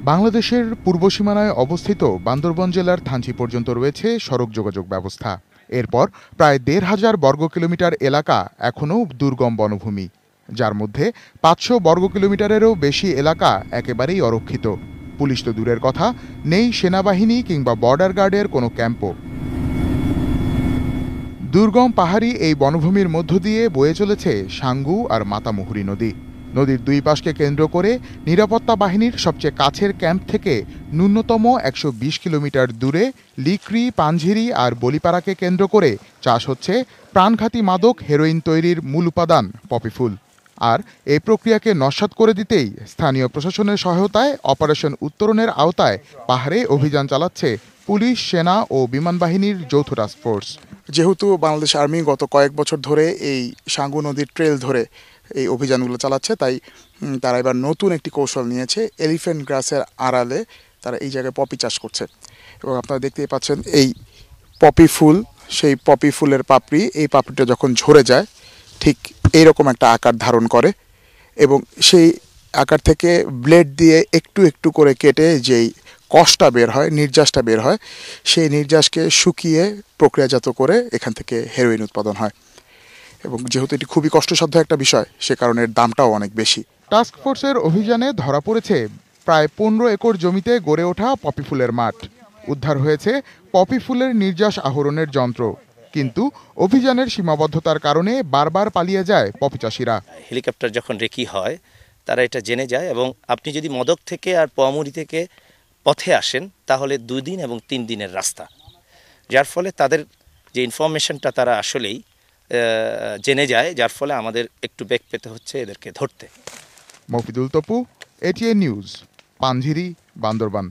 বাংলাদেশের পূর্ব সীমানায় অবস্থিত বান্দরবান জেলার থানচি পর্যন্ত রয়েছে সড়ক যোগাযোগ ব্যবস্থা। এরপর প্রায় ১,৫০০ বর্গ কিলোমিটার এলাকা এখনও দুর্গম বনভূমি, যার মধ্যে ৫০০ বর্গ কিলোমিটারেরও বেশি এলাকা একেবারেই অরক্ষিত। পুলিশ তো দূরের কথা, নেই সেনাবাহিনী কিংবা বর্ডার গার্ডের কোনো ক্যাম্পও। দুর্গম পাহাড়ি এই বনভূমির মধ্য দিয়ে বয়ে চলেছে সাঙ্গু আর মাতামুহুরী নদী। নদীর দুই পাশকে কেন্দ্র করে নিরাপত্তা বাহিনীর সবচেয়ে কাছের ক্যাম্প থেকে ন্যূনতম ১২০ কিলোমিটার দূরে লিকরি, পাঞ্ঝিরি আর বলিপাড়াকে কেন্দ্র করে চাষ হচ্ছে প্রাণঘাতী মাদক হেরোইন তৈরির মূল উপাদান পপি ফুল। আর এই প্রক্রিয়াকে নস্যাৎ করে দিতেই স্থানীয় প্রশাসনের সহায়তায় অপারেশন উত্তরণের আওতায় পাহাড়ে অভিযান চালাচ্ছে পুলিশ, সেনা ও বিমান বাহিনীর যৌথ টাস্কফোর্স। যেহেতু বাংলাদেশ আর্মি গত কয়েক বছর ধরে এই সাঙ্গু নদীর ট্রেল ধরে এই অভিযানগুলো চালাচ্ছে, তাই তারা এবার নতুন একটি কৌশল নিয়েছে। এলিফ্যান্ট গ্রাসের আড়ালে তারা এই জায়গায় পপি চাষ করছে এবং আপনারা দেখতেই পাচ্ছেন এই পপি ফুল, সেই পপি ফুলের পাপড়ি, এই পাপড়িটা যখন ঝরে যায় ঠিক এইরকম একটা আকার ধারণ করে এবং সেই আকার থেকে ব্লেড দিয়ে একটু একটু করে কেটে যেই কষটা বের হয়, নির্যাসটা বের হয়, সেই নির্যাসকে শুকিয়ে প্রক্রিয়াজাত করে এখান থেকে হেরোইন উৎপাদন হয়। এবং যেহেতু এটি খুবই কষ্টসাধ্য একটা বিষয়, সে কারণে এর দামটাও অনেক বেশি। টাস্কফোর্সের অভিযানে ধরা পড়েছে প্রায় ১৫ একর জমিতে গড়ে ওঠা পপি ফুলের মাঠ। উদ্ধার হয়েছে পপি ফুলের নির্যাস আহরণের যন্ত্র। কিন্তু অভিযানের সীমাবদ্ধতার কারণে বারবার পালিয়ে যায় পপি চাষিরা। হেলিকপ্টার যখন রেকি হয় তারা এটা জেনে যায়, এবং আপনি যদি মদক থেকে আর পোয়ামুড়ি থেকে পথে আসেন তাহলে ২ দিন এবং ৩ দিনের রাস্তা, যার ফলে তাদের যে ইনফরমেশনটা তারা আসলেই জেনে যায়, যার ফলে আমাদের একটু বেগ পেতে হচ্ছে এদেরকে ধরতে। Mofidul Tapu, ATN news, Panjhiri, Bandarban.